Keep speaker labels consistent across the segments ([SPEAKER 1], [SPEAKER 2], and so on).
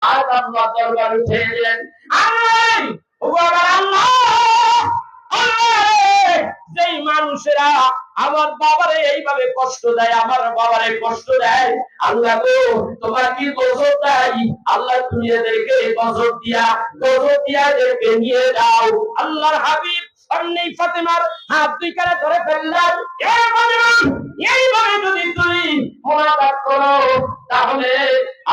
[SPEAKER 1] আর আল্লাহ দরবার উঠে দিলেন। যেই মানুষেরা আমার বাবারে এইভাবে কষ্ট দেয়, আমার বাবারে কষ্ট দেয়, আল্লাহ গো তোমার কি গজব দেয়? আল্লাহ তুমি এদেরকে গজব দিয়া এদেরকে নিয়ে যাও। আল্লাহর হাবিব অন্যই ফাতেমার হাত দুই কানে ধরে ফেললেন। এইভাবে যদি তুই মোনাজাত করো তাহলে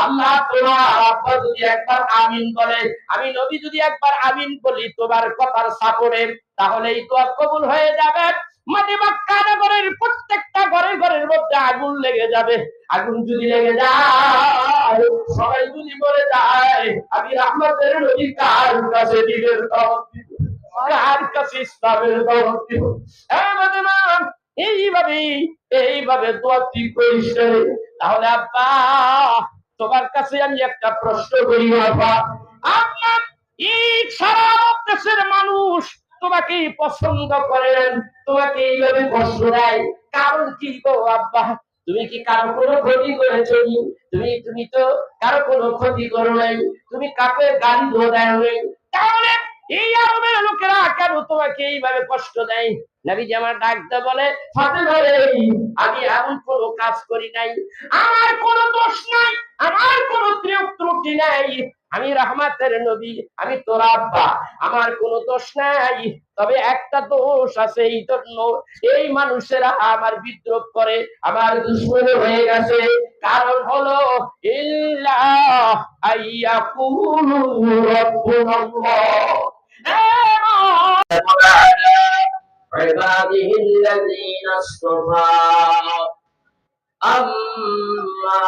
[SPEAKER 1] আল্লাহ তোমার আব্বা যদি একবার আমিন বলে, আমি নবী যদি একবার আমিন বলি তোমার কথার সাপোর্টে, তাহলে এই দোয়া কবুল হয়ে যাবে। মাটি মক্কা নগরের প্রত্যেকটা ঘরের মধ্যে আগুন লেগে যাবে। আগুন যদি লেগে যায়, সবাই যদি মরে যায়, আমি রাহমাতের নবী কার কাছে দিবের দাওয়াত দিব, কার কাছে ইসলামের দাওয়াত দিব? এইভাবে দোয়া তুই করিস। তাহলে আব্বা তোমার কাছে আমি একটা প্রশ্ন করি, আব্বা আপনার এই সারা দেশের মানুষ তোমাকে পছন্দ করেন, তোমাকে এইভাবে কষ্ট দেয়, কারণ কি গো আব্বা? তুমি কি কারো কোনো ক্ষতি করেছো? তুমি তো কারো কোনো ক্ষতি করো নাই, তুমি কাকে গালি দেয় নাই, তাহলে এই আরবের লোকেরা কেন তোমাকে এইভাবে কষ্ট দেয়? নবী আমার ডাকতে বলে, ফাতেমা রে, আমি এমন কোনো কাজ করি নাই, আমার কোনো দোষ নাই, আমার কোনো ত্রুটি নাই, আমি রহমতের নবী, আমি তোর আব্বা, আমার কোনো দোষ নাই। তবে একটা দোষ আছে, এই জন্য এই মানুষেরা আমার বিদ্রোহ করে, আমার দুশমন হয়ে গেছে। কারণ হলো ইল্লাহ আইয়াকুলু রাব্বুনাল্লাহ عباده الذين اصطفى أما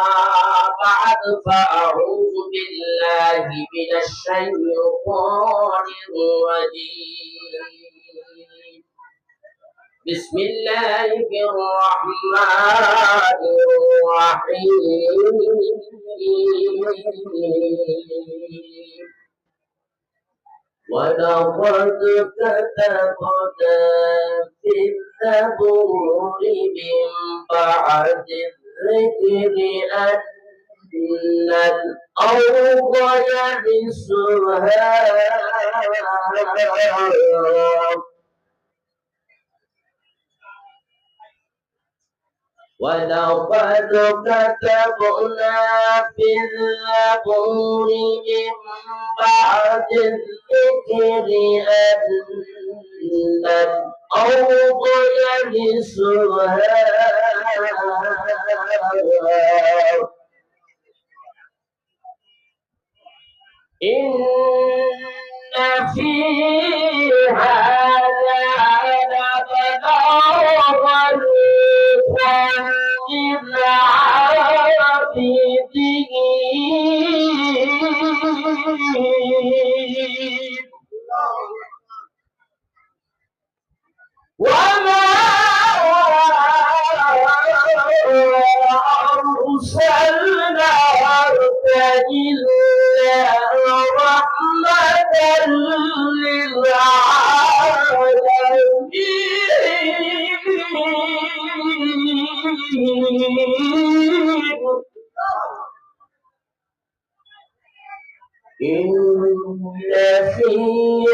[SPEAKER 1] بعد فأعوذ بالله من الشيطان الرجيم بسم الله الرحمن الرحيم ولقد كتبنا في الزبور من بعد الذكر أن الأرض يرثها ولقد كتبنا في الزبور من بعد الذكر أن الأرض يرثها إن في هذا لبلاغا للعابدين وما أرسلناك إلا رحمة للعالمين إن في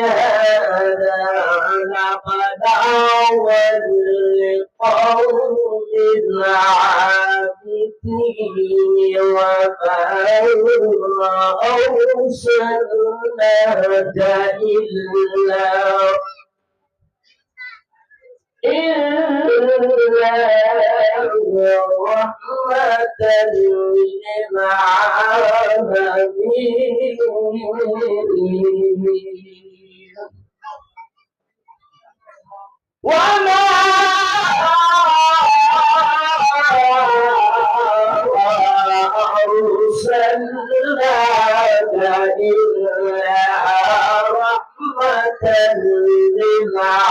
[SPEAKER 1] هذا لبلاغا لقوم عابدين وما أرسلناك إلا رحمة للعالمين وما أرسلناك إلا رحمة للعالمين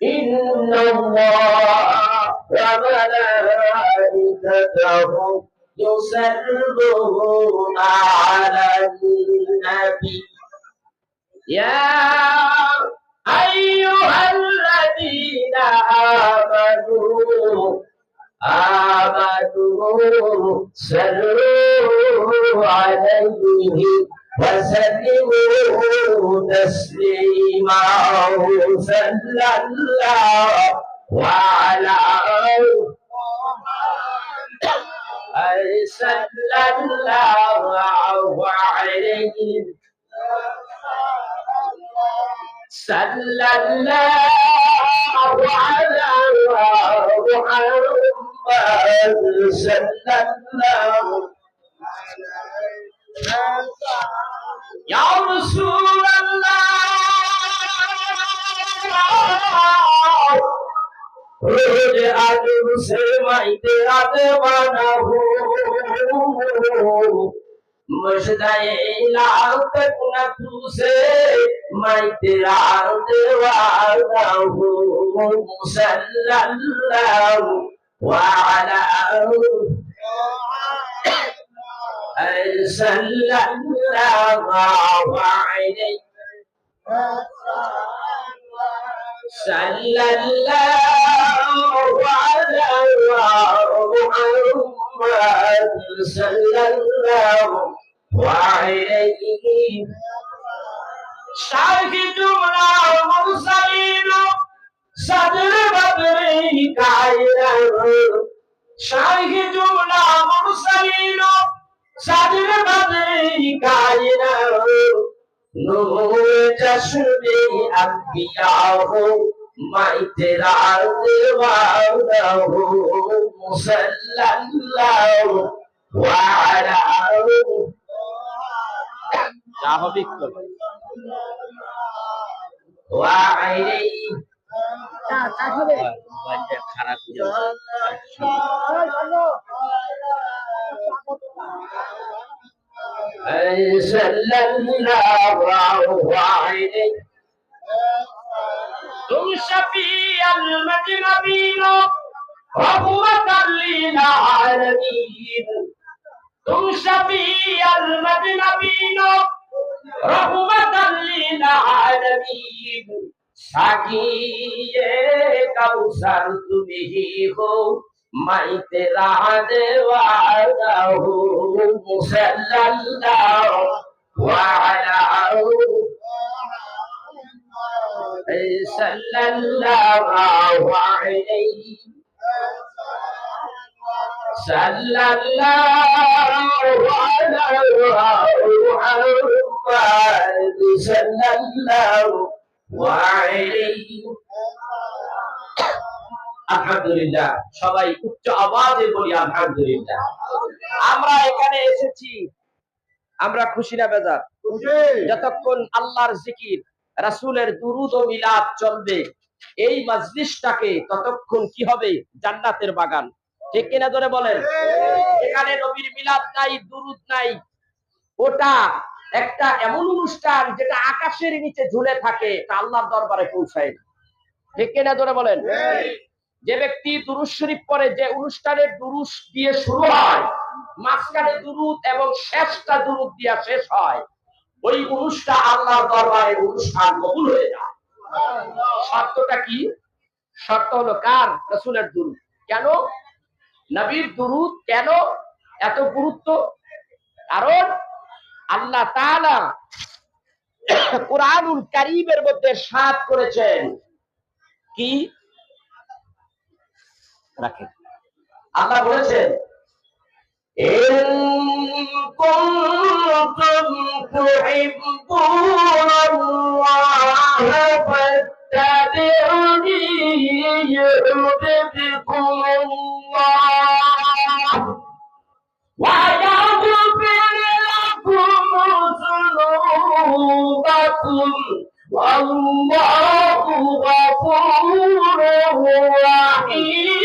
[SPEAKER 1] إن الله وملائكته يصلون على النبي يا أيها الذين صلوا عليه وسلموا تسليما صلى الله وعلى صلى الله عليه صلى الله على محمد صلى الله يا رسول الله روز आदम से माइते आदमाना हो मशदाए लाल तक न तू से माइते आदवाना हो सल्लल्लाहु वअला सल्लल्लाहु अलैहि सल्लल्लाहु अलैहि मुहम्मद सल्लल्लाहु अलैहि शाही जुमला मुरसलीन सदर बदरी कायरा शाही जुमला मुरसलीन सदर बदरी कायरा नूर जश्न अंबिया हो माइते दीवाना हो सल्लल्लाहु अलैहि तुम शफीअल मजनबीन रहमतल लिल आलमीन तुम शफीअल मजनबीन रहमतल लिल आलमीन साकिए कौसर तुम ही हो मैं तेरा दीवाना हूँ सल्लल्लाहु अलैहि सल्लल्लाहु अलैहि सल्लल्लाहु अलैहि सल्लल्लाहु अलैहि আলহামদুলিল্লাহ সবাই উচ্চ আওয়াজে বলি আলহামদুলিল্লাহ আমরা এখানে এসেছি আমরা খুশি না বেজার যতক্ষণ আল্লাহর জিকির রাসূলের দুরূদ ও মিলাদ চলবে এই মজলিসটাকে ততক্ষণ কি হবে জান্নাতের বাগান ঠিক কিনা জোরে বলেন এখানে নবীর মিলাদ নাই দুরূদ নাই ওটা একটা এমন অনুষ্ঠান যেটা আকাশের নিচে ঝুলে থাকে তা আল্লাহর দরবারে পৌঁছায় না ঠিক কিনা জোরে বলেন যে ব্যক্তি দুরূদ শরীফ পড়ে যে অনুষ্ঠানের দুরূদ দিয়ে শুরু হয় মাঝখানে দুরূদ এবং শেষটা দুরূদ দিয়ে শেষ হয় ওই অনুষ্ঠান আল্লাহর দরবারে অনুষ্ঠান কবুল হয়ে যায় শর্তটা কি শর্ত হলো কার রাসূলের দুরূদ কেন নবীর দুরূদ কেন এত গুরুত্ব কারণ আল্লাহ তাআলা কুরআনুল কারীমের মধ্যে ইরশাদ করেছেন কি রাখেন আল্লাহ বলেছেন ইন কুনতুম তুহিব্বুনাল্লাহা ফাত্তাবিউনি ইউহিব্বুকুমুল্লাহ ওয়া ইয়াগফির লাকুম যুনুবাকুম ওয়াল্লাহু গফুরুর রাহিম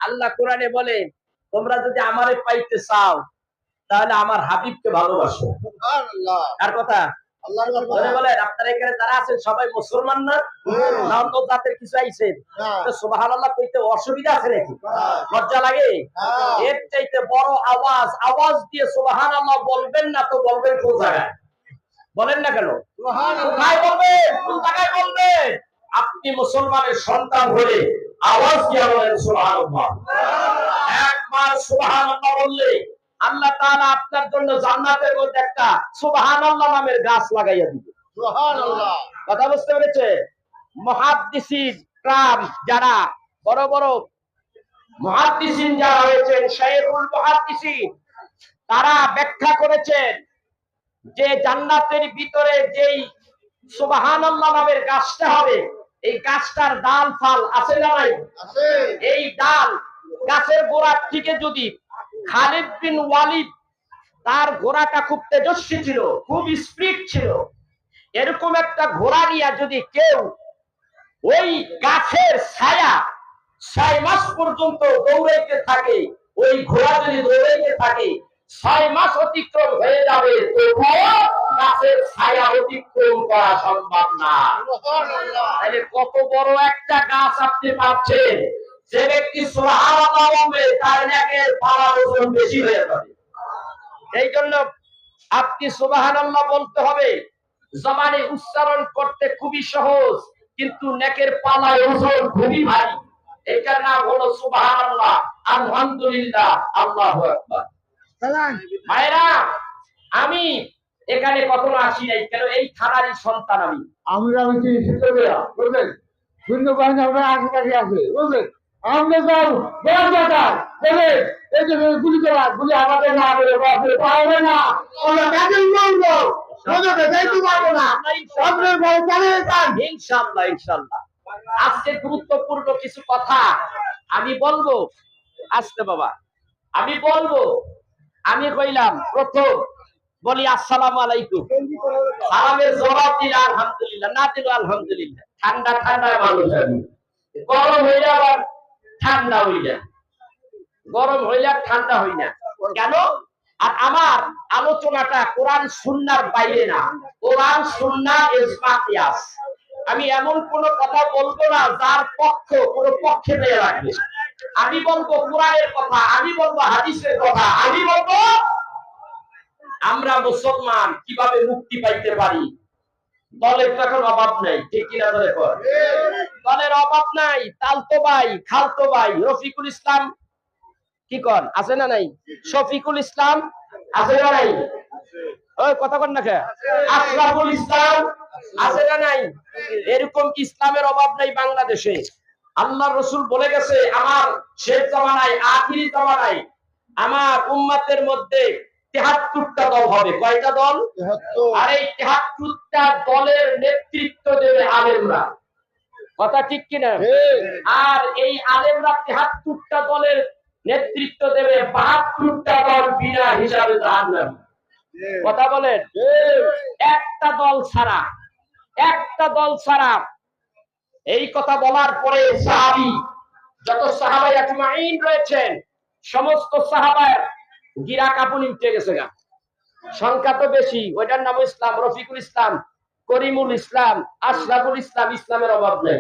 [SPEAKER 1] আল্লাহ কোরআনে বলে তোমরা যদি আমারে পাইতে চাও তাহলে আমার হাবিবকে ভালোবাসো সুবহানাল্লাহ কার কথা আল্লাহর কথা বলেন আপনারা এখানে যারা আছেন সবাই মুসলমান না না অন্য জাতের কিছু আইছেন তো সুবহানাল্লাহ কইতে অসুবিধা আছে নাকি লজ্জা লাগে এর চাইতে বড় আওয়াজ দিয়ে সুবহানাল্লাহ বলবেন না তো বলবেন কোন জায়গায় বলেন না কেন? কোথায় বলবে? কোন জায়গায় বলবে? আপনি মুসলমানের সন্তান হলে আওয়াজ দিয়ে বলেন সুবহানাল্লাহ। একবার সুবহানাল্লাহ বললে আল্লাহ তাআলা আপনার জন্য জান্নাতের মধ্যে একটা সুবহানাল্লাহ নামের গাছ লাগাইয়া দিবে। সুবহানাল্লাহ। কথা বুঝতে পেরেছে? মুহাদ্দিসিন کرام যারা বড় বড় মুহাদ্দিসিন যারা হয়েছেন, শাইখুল মুহাদ্দিসিন, তারা ব্যাখ্যা করেছেন যে জান্নাতের ভিতরে যেই সুবহানাল্লাহ নামের গাছটা হবে, এই গাছটার ডাল ফাল আছে না নাই? আছে। এই ডাল গাছের গোড়ার থেকে যদি খালিদ বিন ওয়ালিদ, তার ঘোড়াটা খুব তেজস্বী ছিল, খুব স্পিড ছিল, এরকম একটা ঘোড়া নিয়ে যদি কেউ ওই গাছের ছায়া 6 মাস পর্যন্ত দৌড়াইতে থাকে, ওই ঘোড়া যদি দৌড়াইতে থাকে 6 মাস অতিক্রম হয়ে যাবে, তবুও গাছের ছায়া অতিক্রম করা সম্ভব না। তাহলে কত বড় একটা গাছ আপনি পাচ্ছেন। যে ব্যক্তি সুবহানাল্লাহ বলবে তার নেকের পাওয়ার ওজন বেশি হয়ে যাবে। এই জন্য আপনি সুবহানাল্লাহ বলতে হবে। জবানে উচ্চারণ করতে খুবই সহজ, কিন্তু নেকের পাল্লার ওজন খুবই ভারী। এটার নাম হলো সুবহানাল্লাহ, আলহামদুলিল্লাহ, আল্লাহু আকবার। ভাইরা, আমি এখানে কখনো আসি নাই, কেন এই থানারই সন্তান আমি।
[SPEAKER 2] আমরা হচ্ছি শিক্ষকেরা, বুঝলেন? শূন্য বাহিনী আমরা আশেপাশে আছে, বুঝলেন? আমরা যাও বলে এই যে গুলি করা, গুলি আমাদের না করে পারবে না, আমরা ব্যাটিং করবো, যাইতে পারবো না। আপনার ভয় চালিয়ে যান।
[SPEAKER 1] ইনশাআল্লাহ, ইনশাআল্লাহ। আজকে গুরুত্বপূর্ণ কিছু কথা আমি বলবো। আসতে বাবা, আমি বলবো। আমি কইলাম প্রথম বলি আসসালামু আলাইকুম, সালামের জবাব দিলে আলহামদুলিল্লাহ, না দিলে আলহামদুলিল্লাহ। ঠান্ডা ঠান্ডা মানুষ আমি, গরম হইলে আবার ঠান্ডা হই না, গরম হইলে আর ঠান্ডা হই না। কেন? আর আমার আলোচনাটা কোরআন সুন্নাহর বাইরে না, কোরআন সুন্নাহ ইজমা কিয়াস। আমি এমন কোন কথা বলবো না যার পক্ষ কোন পক্ষে নিয়ে রাখবে। আমি বলবো কোরআনের কথা, আমি বলবো হাদিসের কথা, আমি বলবো আমরা মুসলমান কিভাবে মুক্তি পাইতে পারি। দলের তো এখন অভাব নাই, ঠিক কিনা? ধরে কর, দলের অভাব নাই। তালতো ভাই, খালতো ভাই, রফিকুল ইসলাম কি কন আছে না নাই? শফিকুল ইসলাম আছে না নাই? ওই কথা কন না কে? আশরাফুল ইসলাম আছে না নাই? এরকম ইসলামের অভাব নাই বাংলাদেশে। আল্লাহর রাসূল বলে গেছে, আমার শেষ জামানায়, আখিরি জামানায় আমার উম্মতের মধ্যে ৭৩টা দল হবে। কয়টা দল? ৭৩। আর এই ৭৩টা দলের নেতৃত্ব দেবে আলেমরা। কথা ঠিক কিনা? আর এই আলেমরা ৭৩টা দলের নেতৃত্ব দেবে, ৭২টা দল বিনা হিসাবে জাহান্নামী। কথা বলেন? একটা দল ছাড়া, একটা দল ছাড়া। এই কথা বলার পরে সাহাবী, যত সাহাবায়ে আজমাইন রয়েছেন, সমস্ত সাহাবায়ে গিরা কাঁপুনি উঠে গেছে গা। সংখ্যা তো বেশি, ওইটার নাম ইসলাম। রফিকুল ইসলাম, করিমুল ইসলাম, আশরাফুল ইসলাম, ইসলামের অভাব নেই।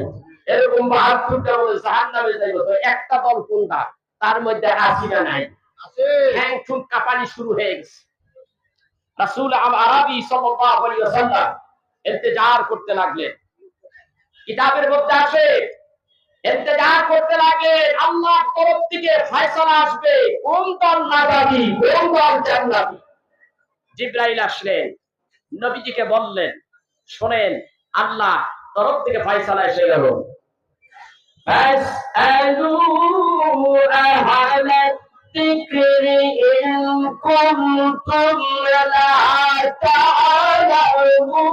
[SPEAKER 1] এরকম ৭২টা বলে জাহান্নামে যাইব। তো একটা দল কোনটা? তার মধ্যে আছে না নাই? আছে। হ্যাং ঠুং কাঁপানি শুরু হয়ে গেছে। রাসূল আরবি সাল্লাল্লাহু আলাইহি ওয়াসাল্লাম ইন্তেজার করতে লাগলেন। কিতাবের মধ্যে আছে, ইন্তেজার করতে লাগলেন আল্লাহর তরফ থেকে ফয়সালা আসবে, কোন দল নাজাতি, কোন দল জান্নাতি। জিবরাইল আসলেন, নবীজিকে বললেন, শুনেন, আল্লাহ তরফ থেকে ফয়সালা এসে গেল। ফাসআলু আহলা যিকরি ইন কুনতুম লা তা'লামুন।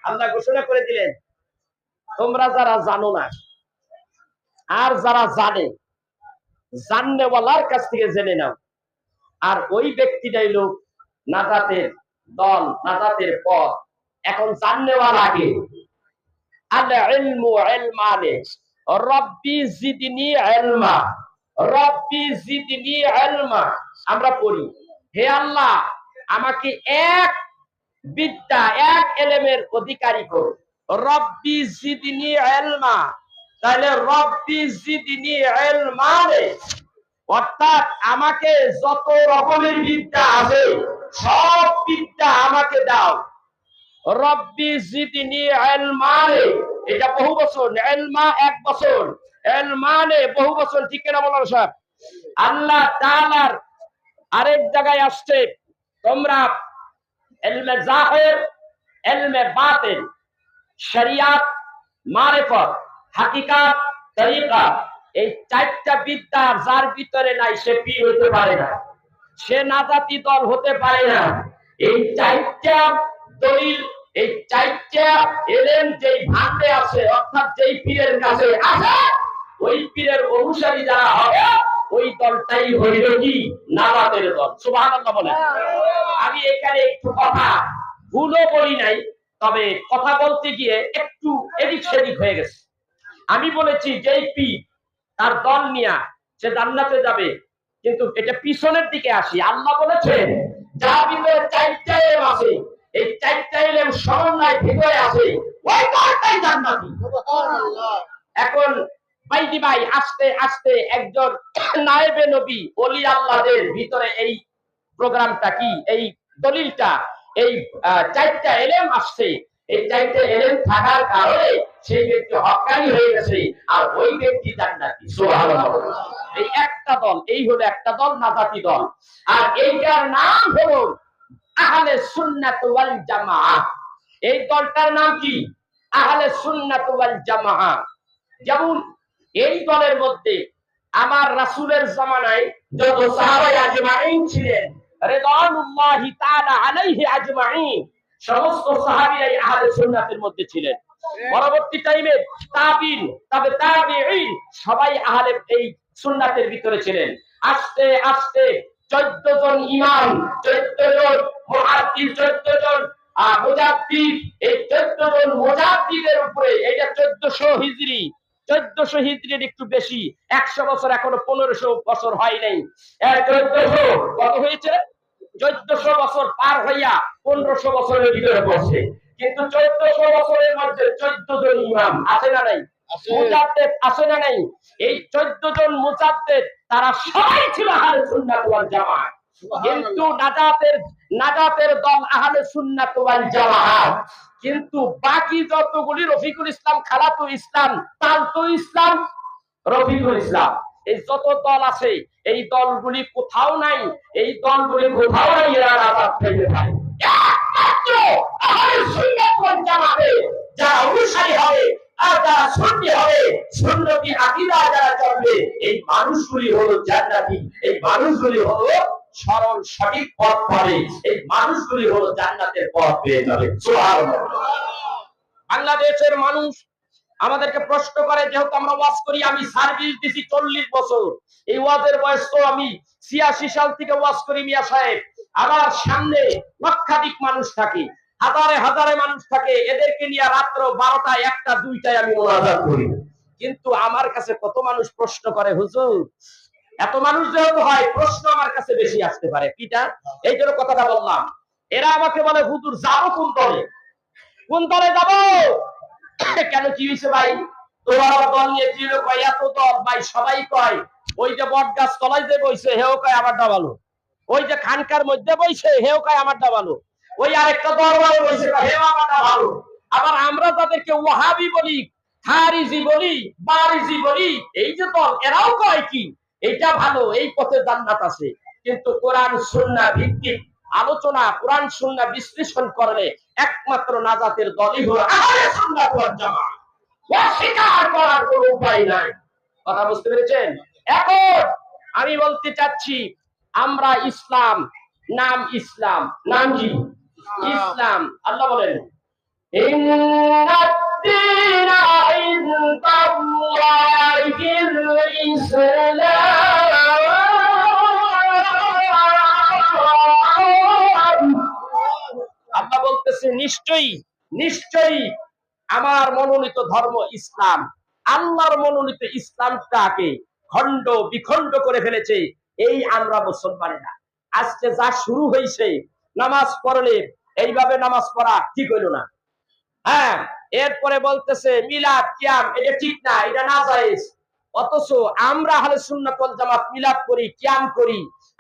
[SPEAKER 1] আল্লাহ ঘোষণা করে দিলেন, তোমরা যারা জানো না আর যারা জানে, জাননেওয়ালার কাছ থেকে জেনে নাও। আর ওই ব্যক্তিটাই লোক নাজাতের দল, নাজাতের পথ। এখন জাননেওয়ালা আগে। আল ইলমু ইলমানে রব্বি জিদনি ইলমা, রব্বি জিদনি ইলমা। আমরা পড়ি, হে আল্লাহ আমাকে এক বিদ্যা, এক ইলমের অধিকারী করো। রব্বি জিদনি ইলমা। তাহলে রব্বি জিদনি ইলমানে অর্থাৎ আমাকে যত রকমের বিদ্যা আছে সব বিদ্যা আমাকে দাও। রব্বি জিদনি ইলমানে, এটা বহু বছর, ইলমা এক বছর, ইলমানে বহু বছর, ঠিক কিনা বলো সাহেব? আল্লাহ তাআলার আরেক জায়গায় আসছে, তোমরা ইলমে জাহির, ইলমে বাতিন, শরিয়াত, মারিফত, হাকিকাত, তরিকা, এই চারটা বিদ্যা যার ভিতরে নাই সে পীর হতে পারে না, সে নাজাতি দল হতে পারে না। এই চারটা দলিল, এই চারটা এলেম যেই ভান্ডে আছে, অর্থাৎ যেই পীরের কাছে আছে, ওই পীরের অনুসারী যারা হবে ওই দলটাই হইল কি নাজাতের দল। সুবহানাল্লাহ বলেন। আমি এখানে একটু কথা ভুলও বলি নাই, তবে কথা বলতে গিয়ে একটু এদিক সেদিক হয়ে গেছে। আমি বলেছি যেই পীর তার দল নিয়া সে জান্নাতে যাবে, কিন্তু এটা পিছনের দিকে আসি। আল্লাহ বলেছেন যার ভিতরে চারটা ইলম আছে, এই চারটা ইলম সমন্বয় ভিতরে আছে, ওই দলটাই জান্নাতি। এখন ভাইজি ভাই, আস্তে আস্তে একজন নায়েবে নবী ওলি আল্লাহদের ভিতরে এই প্রোগ্রামটা কি, এই দলিলটা, এই চারটা এলেম আসছে, এই চারটা এলেম থাকার কারণে সেই ব্যক্তি হক্কানি হয়ে গেছে, আর ওই ব্যক্তি জান্নাতি। সুবহানাল্লাহ। এই একটা দল, এই হলো একটা দল, নাজাতি দল, আর এইটার নাম হলো আহলে সুন্নাত ওয়াল জামাআহ। এই দলটার নাম কি? আহলে সুন্নাত ওয়াল জামাআহ। যেমন এই দলের মধ্যে আমার রাসূলের জামানায় যত সাহাবায়ে আজমাইন ছিলেন রিদওয়ানুল্লাহি তাআলা আলাইহি আজমাইন, সমস্ত সাহাবীরাই আহলে সুন্নাতের মধ্যে ছিলেন। পরবর্তী টাইমে তাবিন, তবে তাবিঈন সবাই আহলে এই সুন্নাতের ভিতরে ছিলেন। আস্তে আস্তে 14 জন ইমাম, 14 জন মুহাদ্দিস, 14 জন মুজাদ্দিদ, এই 14 জন মুজাদ্দিদের উপরে, এটা 1400 হিজরি, 1400 হিজরির একটু বেশি, 100 বছর এখনো 1500 বছর হয় নাই। 1400 কত হয়েছে? 1400 বছর পার হইয়া 1500 বছরের ভিতরে পড়ছে। কিন্তু 1400 বছরের মধ্যে 14 জন ইমাম আছে না নাই? মুজাদ্দিদ আছে না নাই? এই 14 জন মুজাদ্দিদ তারা সবাই ছিল আহলে সুন্নাত ওয়াল জামাআহ। কিন্তু নাজাতের দল আহলে সুন্নাত ওয়াল জামাআহ। কিন্তু বাকি যতগুলি রফিকুল ইসলাম, খালাতুল ইসলাম, তালতুল ইসলাম, রফিকুল ইসলাম, এই যত দল আছে এই দলগুলি কোথাও নাই, এই দলগুলি কোথাও নাই, এরা নাজাত পেতে পারে। একমাত্র আহলে সুন্নাত ওয়াল জামাআহে যারা অনুসারী হবে আর যারা সুন্নি হবে, সুন্নতি আকীদা যারা চলবে, এই মানুষগুলি হলো জান্নাতি, এই মানুষগুলি হলো সরল সঠিক পথ পাবে, এই মানুষগুলি হলো জান্নাতের পথ পেয়ে যাবে। সুবহানাল্লাহ। বাংলাদেশের মানুষ আমাদেরকে প্রশ্ন করে, যেহেতু আমরা ওয়াজ করি, আমি সার্ভিস দিছি 40 বছর, এই ওয়াজের বয়স তো আমি 86 সাল থেকে ওয়াজ করি মিয়া সাহেব। আমার সামনে লক্ষাধিক মানুষ থাকে, হাজারে হাজারে মানুষ থাকে, এদেরকে নিয়ে রাত্র 12টা, 1টা, 2টায় আমি মুনাজাত করি। কিন্তু আমার কাছে কত মানুষ প্রশ্ন করে, হুজুর এত মানুষ যেহেতু হয়, প্রশ্ন আমার কাছে বেশি আসতে পারে, কিটা এই জন্য কথাটা বললাম। এরা আমাকে বলে, হুজুর যাবো কোন দলে, কোন দলে যাবো? কেন কি হয়েছে ভাই? তোমার দল নিয়ে কি কয়, এত দল ভাই, সবাই কয় ওই যে বট গাছ তলায় যে বইছে হেও কয় আমারটা ভালো, ওই যে খানকার মধ্যে বইছে হেও কয় আমারটা ভালো, ওই আরেকটা দরবারে বইছে হেও আমারটা ভালো। আবার আমরা তাদেরকে ওয়াহাবি বলি, খারিজি বলি, বারিজি বলি, এই যে দল, এরাও কয় কি এইটা ভালো, এই পথে জান্নাত আছে। কিন্তু কোরআন সুন্নাহ ভিত্তিক আলোচনা, কোরআন সুন্নাহ বিশ্লেষণ করলে একমাত্র নাজাতের দলই হলো আহলে সুন্নাত ওয়াল জামাআহ। অস্বীকার করার কোনো উপায় নাই। কথা বুঝতে পেরেছেন? এখন আমি বলতে চাচ্ছি, আমরা ইসলাম, নাম ইসলাম, নাম কি? ইসলাম। আল্লাহ বলেন ইন্নাদ-দীনা ইনদাল্লাহিল ইসলাম। আল্লাহ বলতেছে নিশ্চয়ই, নিশ্চয়ই আমার মনোনীত ধর্ম ইসলাম। আল্লাহর মনোনীত ইসলামটাকে খণ্ড বিখণ্ড করে ফেলেছে এই আমরা মুসলমানেরা। আজকে যা শুরু হয়েছে, নামাজ পড়লে এইভাবে নামাজ পড়া ঠিক হইল না, হ্যাঁ, এরপরে বলতেছে মিলাদ কিয়াম এটা ঠিক না, এটা নাজায়েজ, অথচ আমরা আহলে সুন্নাত ওয়াল জামাত মিলাদ করি, কিয়াম করি,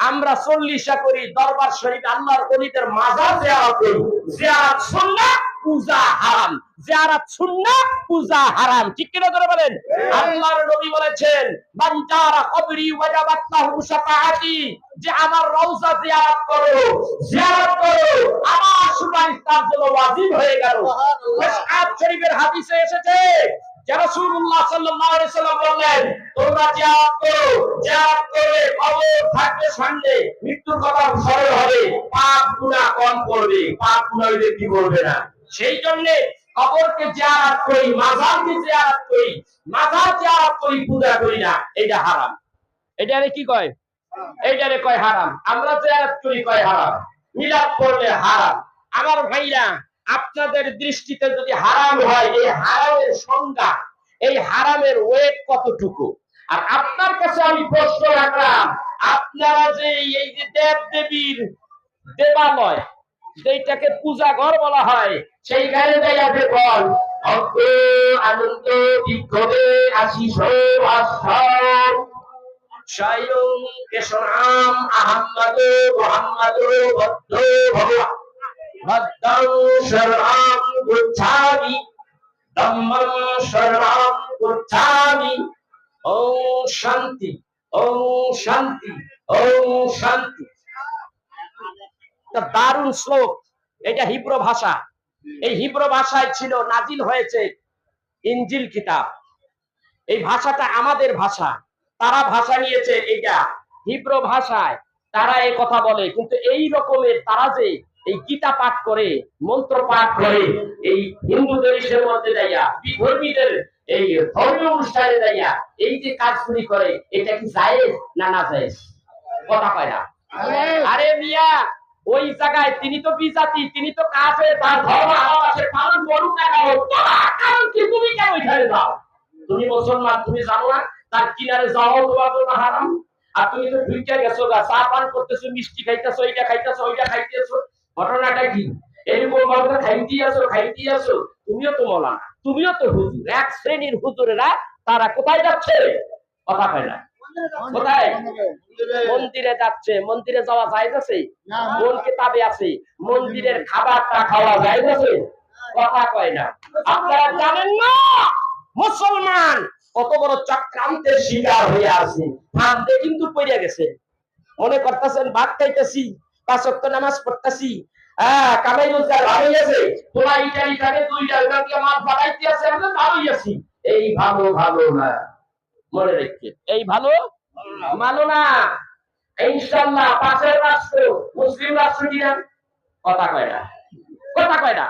[SPEAKER 1] আমরা চল্লিশা করি, দরবার শরীফ আল্লাহর ওলিদের মাজার জিয়ারত করি। জিয়ারত সুন্নাত, পূজা হারাম। জিয়ারত সুন্নাত, পূজা হারাম। ঠিক কিনা করে বলেন? আল্লাহর নবী বলেছেন, মান জারা কবরি ওয়াজাবাত লাহু শাফাআতি, যে আমার রওজা জিয়ারত করো, জিয়ারত করো, আমার সুপারিশ তার জন্য ওয়াজিব হয়ে গেল। মুসআব শরীফের হাদিসে এসেছে যে রাসূলুল্লাহ সাল্লাল্লাহু আলাইহি সাল্লাম বললেন, তোমরা জিয়ারত করো, জিয়ারত করলে কবর থাকবে সামনে, মৃত্যুর কথা স্মরণ হবে, পাপ গুনাহ কম করবে, পাপ গুনাহ হইলে কি করবে না। সেই জন্য কবরকে জিয়ারত করি, মাজারকে জিয়ারত করি, মাজার জিয়ারত করি, পূজা করি না, এটা হারাম। এটারে কি কয়? এইটারে কয় হারাম। আমরা জিয়ারত করি কয় হারাম, মিলাদ করলে হারাম। আমার ভাইরা, আপনাদের দৃষ্টিতে যদি হারাম হয়, এই হারামের সংজ্ঞা, এই হারামের ওয়েট কতটুকু? আর আপনার কাছে আমি প্রশ্ন রাখলাম, আপনারা যে এই যে দেব দেবীর দেবালয়, যেটাকে পূজা ঘর বলা হয়, সেইখানে যাইয়া দেখুন, অজ্ঞ আনন্দ বিক্ষোভে আশিস ভাস্বর স্বয়ং কেশরাম আহম্মদ মোহাম্মদ বদ্ধ ভগবান ভদ্রং শরণাম গচ্ছামি ধম্মং শরণাম গচ্ছামি। ওম শান্তি, ওম শান্তি, ওম শান্তি। দারুণ শ্লোক। এটা হিব্রু ভাষা। এই হিব্রু ভাষায় ছিল, নাজিল হয়েছে ইনজিল কিতাব। এই ভাষাটা আমাদের ভাষা, তারা ভাষা নিয়েছে এটা হিব্রু ভাষায়, তারা এই কথা বলে। কিন্তু এই রকমের তারা যে এই গীতা পাঠ করে, মন্ত্র পাঠ করে, এই হিন্দু দেশের মধ্যে যাইয়া, বিধর্মীদের এই ধর্মীয় অনুষ্ঠানে যাইয়া এই যে কাজগুলি করে, এটা কি জায়েজ না না জায়েজ? কথা কয় না। আরে মিয়া, ওই জায়গায় তিনি তো বিজাতি, তিনি তো কাফের, তার ধর্ম আলাদা, পালন করুক না কেন, কারণ কি তুমি কেন ওইখানে যাও? তুমি মুসলমান, তুমি জানো না তার কিনারে যাও তোমার জন্য হারাম? আর তুমি তো ঢুকে গেছো, চা পান করতেছো, মিষ্টি খাইতেছো, এইটা খাইতেছো, ওইটা খাইতেছো, ঘটনাটা কি? এরকম ভাবে খাইতে আছো, তুমিও তো মৌলানা, তুমিও তো হুজুর। এক শ্রেণীর হুজুরেরা তারা কোথায় যাচ্ছে? কথা কয় না। কোথায়? মন্দিরে যাচ্ছে। মন্দিরে যাওয়া জায়েজ আছে? কোন কিতাবে আছে মন্দিরের খাবারটা খাওয়া জায়েজ আছে? কথা কয় না। আপনারা জানেন না মুসলমান কত বড় চক্রান্তের শিকার হয়ে আছে? ফাঁদে কিন্তু পড়ে গেছে। মনে করতেছেন ভাত খাইতেছি, 5 ওয়াক্ত নামাজ পড়তেছি, কামাই রোজগার ভালোই আছে, তোরা ইটালি 2টা ওখান থেকে মাল পাঠাইতে আছে, আমরা ভালোই আছি। এই ভালো ভালো না, মনে রেখে, এই ভালো ভালো না। ইনশাআল্লাহ পাশের রাষ্ট্র মুসলিম রাষ্ট্র কিনা? কথা কয় না। কথা কয় না।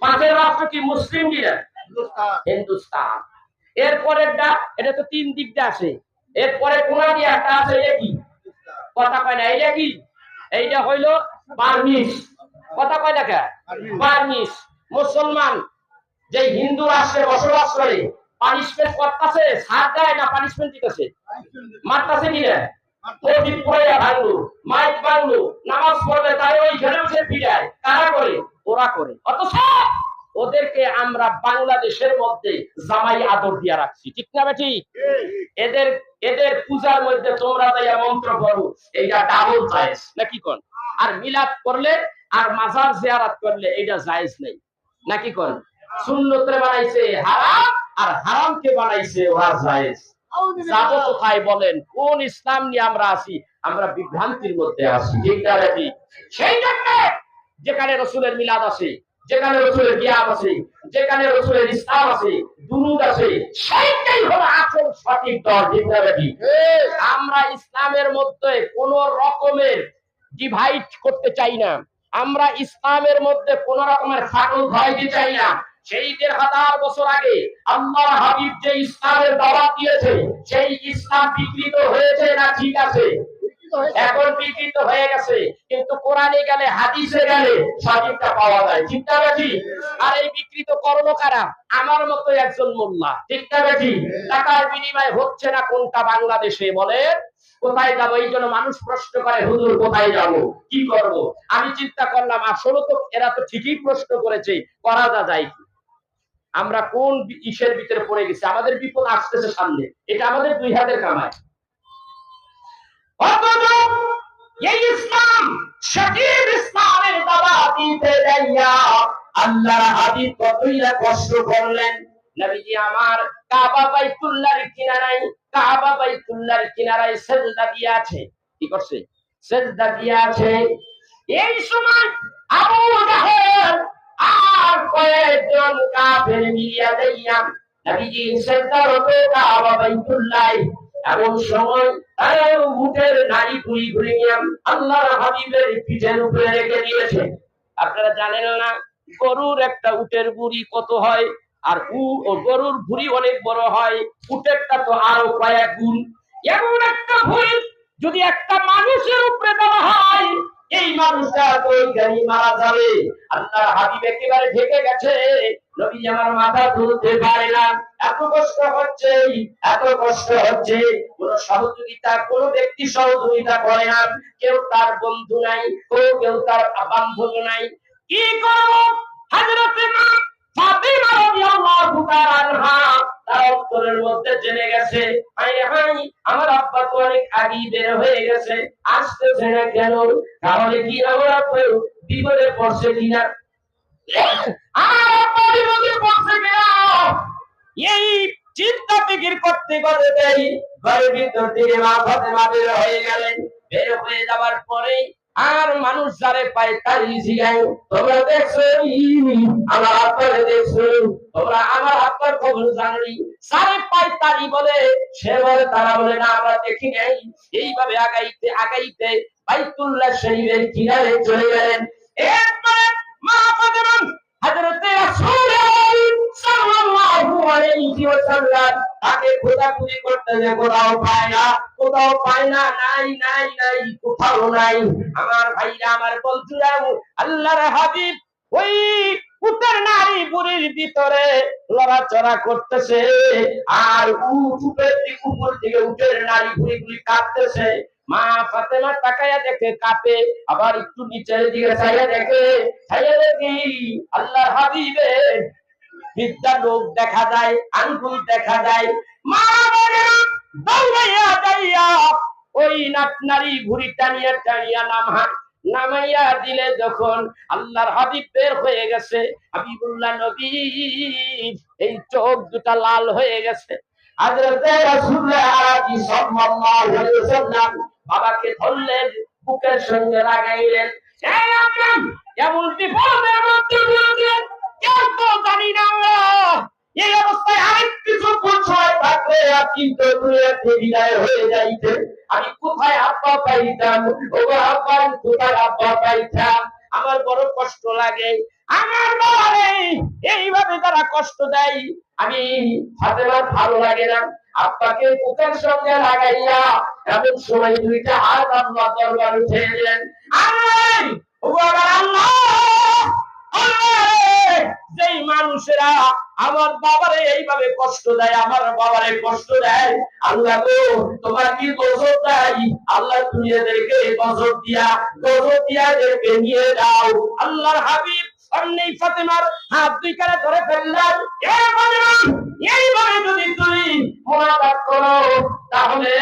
[SPEAKER 1] পাশের রাষ্ট্র কি মুসলিম কিনা? হিন্দুস্তান। এরপরেরটা, এটা তো 3 দিক দিয়ে আসে। এরপরে কোনা দিয়ে একটা আছে, এটা কি? কথা কয় না। এইটা কি? এইটা হইলো বার্মিস। কথা কয় না কে? বার্মিস। মুসলমান যে হিন্দু রাষ্ট্রে বসবাস করে, পানিশমেন্ট করতেছে, ছাড় দেয় না পানিশমেন্ট দিতেছে? মারতেছে কি না? মসজিদ পড়ে ভাঙলো, মাইক ভাঙলো, নামাজ পড়লে তাই ওইখানে সে ফিরায়। কারা করে? ওরা করে। অথচ ওদেরকে আমরা বাংলাদেশের মধ্যে জামাই আদর দিয়া রাখছি। ঠিক না বেটি? এদের এদের পূজার মধ্যে তোমরা যাইয়া মন্ত্র করো, এইটা ডাবল জায়েজ নাকি কোন? আর মিলাদ করলে আর মাজার জিয়ারত করলে এটা জায়েজ নেই নাকি কোন? সুন্নতে বানাইছে হারাম, আর হারামকে বানাইছে ওয়া জায়েজ। যাবো কোথায় বলেন? কোন ইসলাম নিয়ে আমরা আছি? আমরা বিভ্রান্তির মধ্যে আছি। ঠিক না বেটি? সেই জন্য যেখানে রাসূলের মিলাদ আছে, যেখানে রাসূলের কিয়াম আছে, যেখানে রাসূলের ইসলাম আছে, দুরূদ আছে, সেইটাই হলো আসল সঠিক দল। ঠিক না বেটি? আমরা ইসলামের মধ্যে কোন রকমের ডিভাইড করতে চাই না। আমরা ইসলামের মধ্যে কোন রকমের ফাটল ধরাইতে চাই না। সেই 1000 বছর আগে আল্লাহর হাবিব যে ইসলামের দাওয়াত দিয়েছে, সেই ইসলাম বিকৃত হয়েছে না ঠিক আছে? এখন বিকৃত হয়ে গেছে, কিন্তু কোরআনে গেলে, হাদিসে গেলে সঠিকটা পাওয়া যায়। ঠিক না বেটি? আর এই বিকৃত করলো কারা? আমার মতো একজন মোল্লা। ঠিক না বেটি? টাকার বিনিময়ে হচ্ছে না কোনটা বাংলাদেশে? বলেন কোথায় যাবো? এই জন্য মানুষ প্রশ্ন করে, হুজুর কোথায় যাবো, কি করব? আমি চিন্তা করলাম, আসলে তো এরা তো ঠিকই প্রশ্ন করেছে, করা যায় কি? আমরা কোন ইসের ভিতরে পড়ে গেছি, আমাদের বিপদ আসতেছে সামনে, এটা আমাদের দুই হাতের কামাই। অথচ এই ইসলাম, সঠিক ইসলামের দাওয়াত দিতে যাইয়া আল্লাহর হাবিব কতই না কষ্ট করলেন। নবীজি আমার কাবা বাইতুল্লাহর কিনারায়, কাবা বাইতুল্লাহর কিনারায় সিজদা দিয়ে আছে। কি করছে? সিজদা দিয়ে আছে। এই সময় আবু জাহেল আর কয়েকজন কাফের মিলিয়া যাইয়া নবীজি সিজদারত কাবা বাইতুল্লাহ, এমন সময় তারা উটের নাড়ি ঘুরি ঘুরি নিয়ে আল্লাহর হাবিবের পিঠের উপরে রেখে দিয়েছে। আপনারা জানেন না গরুর একটা উটের বুড়ি কত হয়, আর গরুর ভুঁড়ি অনেক বড় হয়, উটেরটা তো আরো কয়েক গুণ। এমন একটা ভুঁড়ি যদি একটা মানুষের উপরে দেওয়া হয়, এই মানুষটা তো গাড়ি মারা যাবে। আল্লাহর হাবিব একেবারে ঢেকে গেছে, নবী আমার মাথা তুলতে পারে না, এত কষ্ট হচ্ছে, এত কষ্ট হচ্ছে। কোন সহযোগিতা, কোন ব্যক্তি সহযোগিতা করে না, কেউ তার বন্ধু নাই, কেউ তার বান্ধব নাই। কি করবো? হযরত ফাতিমা রাদিয়াল্লাহু তাআলা আনহা তার অন্তরের মধ্যে জেনে গেছে, হায় হায় আমার আব্বা তো অনেক আগেই বের হয়ে গেছে, আসতেছে না কেন? তাহলে কি আমার আব্বা বিপদে পড়ছে কিনা? আমার আব্বা বিপদে পড়ছে কিনা এই চিন্তা ফিকির করতে করতে ঘরের ভিতর থেকে মা ফাতেমা বের হয়ে গেলেন। বের হয়ে যাওয়ার পরে আর মানুষ যারে পায় তারই জিগায়, তোমরা দেখছো আমার আব্বারে দেখছো, তোমরা আমার আব্বার খবর জানি? যারে পায় তারই বলে, সে বলে, তারা বলে না আমরা দেখি নাই। এইভাবে আগাইতে আগাইতে বাইতুল্লাহ শরীফের কিনারে চলে গেলেন। এরপরে মা ফাতেমা হযরতে রাসূল সাল্লাল্লাহু আলাইহি ওয়াসাল্লাম তাকে খোঁজাখুঁজি করতেছে, কোথাও পায় না, কোথাও পায় না, নাই নাই নাই, কোথাও নাই। আমার ভাইরা, আমার বন্ধুরা, আল্লাহর হাবিব ওই উটের নারী বুড়ির ভিতরে লড়াচড়া করতেছে, আর উটের উপর থেকে উটের নারী বুড়িগুলি কাঁপতেছে। মা ফাতেমা তাকায়া দেখে কাঁপে, আবার একটু নিচের দিকে চাইয়া দেখে, চাইয়া দেখি আল্লাহর হাবিবের বিদ্যা লোক দেখা যায়, আঙ্গুল দেখা যায়। মা দৌড়াইয়া যাইয়া ওই নারী ভুড়ি টানিয়া টানিয়া নামাইয়া দিলে, যখন আল্লাহর হাবিব বের হয়ে গেছে, হাবিবুল্লাহ নবী এই চোখ দুটা লাল হয়ে গেছে। হযরতে রাসূলুল্লাহ সাল্লাল্লাহু আলাইহি ওয়াসাল্লাম বাবাকে ধরলেন, বুকের সঙ্গে লাগাইলেন। এমন বিপদের মধ্যে দিয়েছেন, কেউ তো জানি না। এই অবস্থায় আরেক কিছু পৌঁছায় থাকলে আপনি তো বিদায় হয়ে যাইতে, আমি কোথায় আব্বা পাইতাম? ও আব্বা, কোথায় আব্বা পাইতাম? আমার বড় কষ্ট লাগে। আমার বাবারে এইভাবে তারা কষ্ট দেয়, আমি ফাতেমার ভালো লাগে না। আব্বাকে বুকের সঙ্গে লাগাইয়া এমন সময় দুইটা হাত আল্লাহ দরবার উঠে এলেন। যেই মানুষেরা আমার বাবারে এইভাবে কষ্ট দেয়, আমার বাবারে কষ্ট দেয়, আল্লাহ গো তোমার কি গজব দেয়? আল্লাহ তুমি এদেরকে গজব দিয়া এদেরকে নিয়ে যাও। আল্লাহর হাবিব অন্যই ফাতেমার হাত দুই কানে ধরে ফেললেন। এইভাবে যদি তুই মোনাজাত করো, তাহলে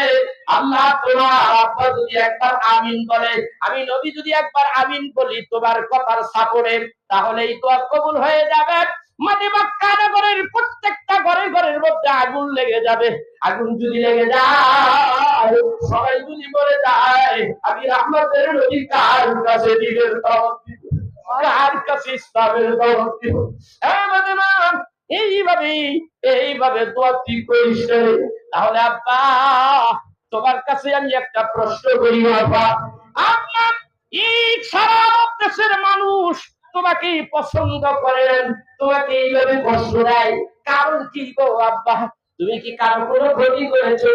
[SPEAKER 1] আল্লাহ তোমার আব্বা যদি একবার আমিন বলে, আমি নবী যদি একবার আমিন বলি তোমার কথার সাপোর্টে, তাহলে এই দোয়া কবুল হয়ে যাবে। মাটি মক্কা নগরের প্রত্যেকটা ঘরের মধ্যে আগুন লেগে যাবে। আগুন যদি লেগে যায়, সবাই যদি মরে যায়, আমি রাহমাতের নবী কার কাছে দিবের দাওয়াত দিব, কার কাছে ইসলামের দাওয়াত দিব? এইভাবে দোয়া তুই করিস। তাহলে আব্বা তোমার কাছে আমি একটা প্রশ্ন করি, আব্বা আপনার এই সারা দেশের মানুষ তোমাকে পছন্দ করেন, তোমাকে এইভাবে কষ্ট দেয়, কারণ কি গো আব্বা? তুমি কি কারো কোনো ক্ষতি করেছো?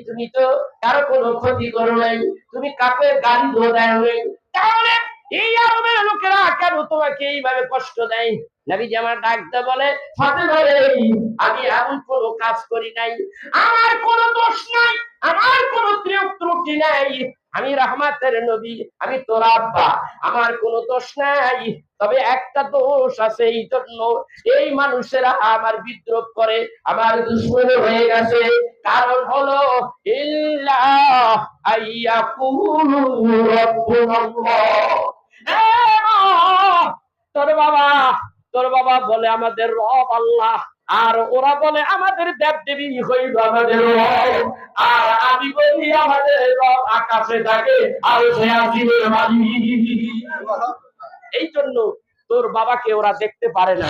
[SPEAKER 1] তুমি তো কারো কোনো ক্ষতি করো নাই, তুমি কাকে গালি দেয় নাই, তাহলে এই আরবের লোকেরা কেন তোমাকে এইভাবে কষ্ট দেয়? নবীজি আমার ডাকতে বলে, ফাতেমা রে, আমি এমন কোনো কাজ করি নাই, আমার কোনো দোষ নাই, আমার কোনো ত্রুটি নাই, আমি রহমতের নবী, আমি তোর আব্বা, আমার কোনো দোষ নাই। তবে একটা দোষ আছে, এই জন্য এই মানুষেরা আমার বিদ্রোহ করে, আমার দুশমন হয়ে গেছে। কারণ হলো ইল্লা আইয়াকুলু রাব্বুনাল্লাহ। তোর বাবা তোর বাবা বলে আমাদের রব আল্লাহ, আর ওরা বলে আমাদের দেব দেবী হইল আমাদের রব, আর আমি বলি আমাদের রব আকাশে থাকে আর সে আসিবের মালিক। এই জন্য তোর বাবাকে ওরা দেখতে পারে না।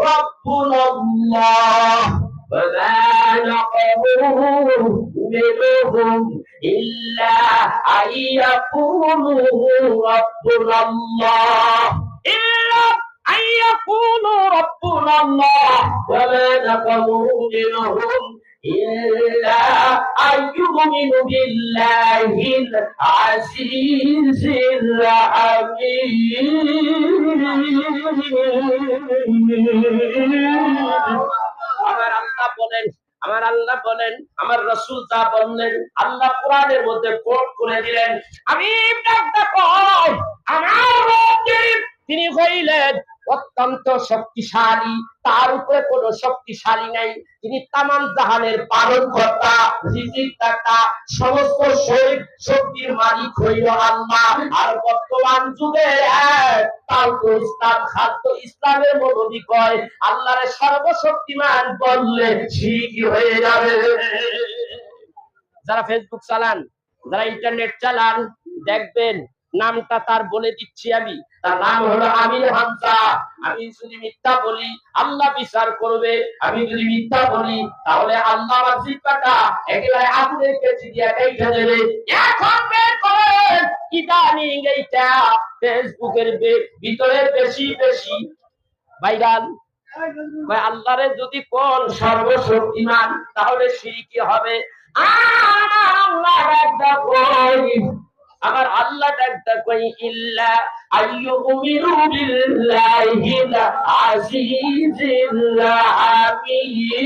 [SPEAKER 1] ربنا الله وما نقموا منهم إلا أن يقولوا ربنا الله إلا أن يقولوا ربنا الله وما نقموا منهم إلا أن يؤمنوا بالله العزيز الحميد। আমার আল্লাহ বলেন, আমার রাসূল তা বললেন, আল্লাহ কোরআনের মধ্যে কোট করে দিলেন, আমি আমার রব তিনি হইলেন অত্যন্ত শক্তিশালী, তার উপরে কোনো শক্তিশালী নাই। তিনি তামাম জাহানের পালনকর্তা, রিজিকদাতা, সমস্ত শক্তির মালিক হইল আল্লাহ। আর বর্তমান যুগে ইসলাম খাদ্য ইসলামের মৌলবী কয় আল্লাহরে সর্বশক্তিমান বললে ঠিকই হয়ে যাবে। যারা ফেসবুক চালান, যারা ইন্টারনেট চালান, দেখবেন নামটা তার বলে দিচ্ছি আমি, তার নাম হলো আমির হামজা। আমি যদি মিথ্যা বলি আল্লাহ বিচার করবে, আমি যদি মিথ্যা বলি তাহলে আল্লাহ আমার জিহ্বাটা একেবারে আগুনের কেচি দিয়ে কেটে দেবে। এখন বের করেন ইদানিং এইটা ফেসবুকের ভিতরে বেশি বেশি ভাইরাল। আল্লাহরে যদি কোন সর্বশক্তিমান তাহলে শিরকি হবে। আমার আল্লাহ ডাকটা কই ইল্লা আইয়ুমিনু বিল্লাহিল আজিজিল হামিদ।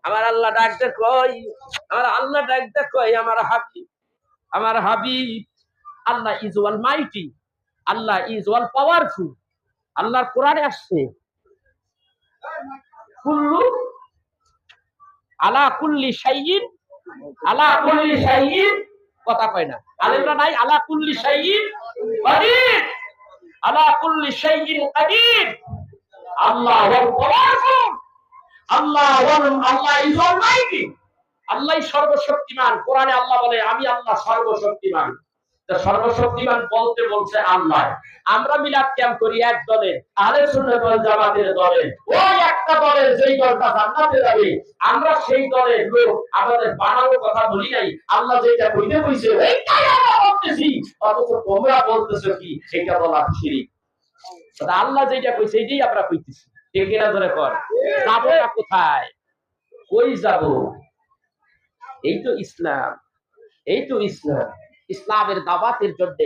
[SPEAKER 1] আমার আল্লাহ ডাকটা কই, আমার আল্লাহ ডাকটা কই আমার হাবিব Allah is almighty, Allah is all powerful. আল্লাহর কোরআনে আসছে কুল্লু আলা কুল্লি শাইইন, আলা কুল্লি শাইইন, কথা কয় না, আলেমরা নাই, আলা কুল্লি শাইইন কাদির, আলা কুল্লি শাইইন কাদির। আল্লাহ ওয়াল পাওয়ারফুল, আল্লাহ ইজ অলমাইটি, আল্লাহ সর্বশক্তিমান। কোরআনে আল্লাহ বলে আমি আল্লাহ সর্বশক্তিমান। সর্বশক্তিমান বলতে বলছে আল্লাহ। আমরা মিলাদ ক্যাম্প করি এক দলে, আহলে সুন্নাত ওয়াল জামাতের দলে, ওই একটা দলের যেই দলটা জান্নাতে যাবে আমরা সেই দলের লোক, আমাদের বানানো কথা বলি নাই। আল্লাহ যেটা কইতে কইছে এইটাই আমরা বলতেছি, অথচ তোমরা বলতেছো কি এটা বলা শিরক। আল্লাহ যেটা কইছে এইটাই আমরা কইতেছি, ঠিক কিনা ধরে কর। যাবো না কোথায়, কই যাব? এই তো ইসলাম, এই তো ইসলাম। ইসলামের দাওয়াতের জন্য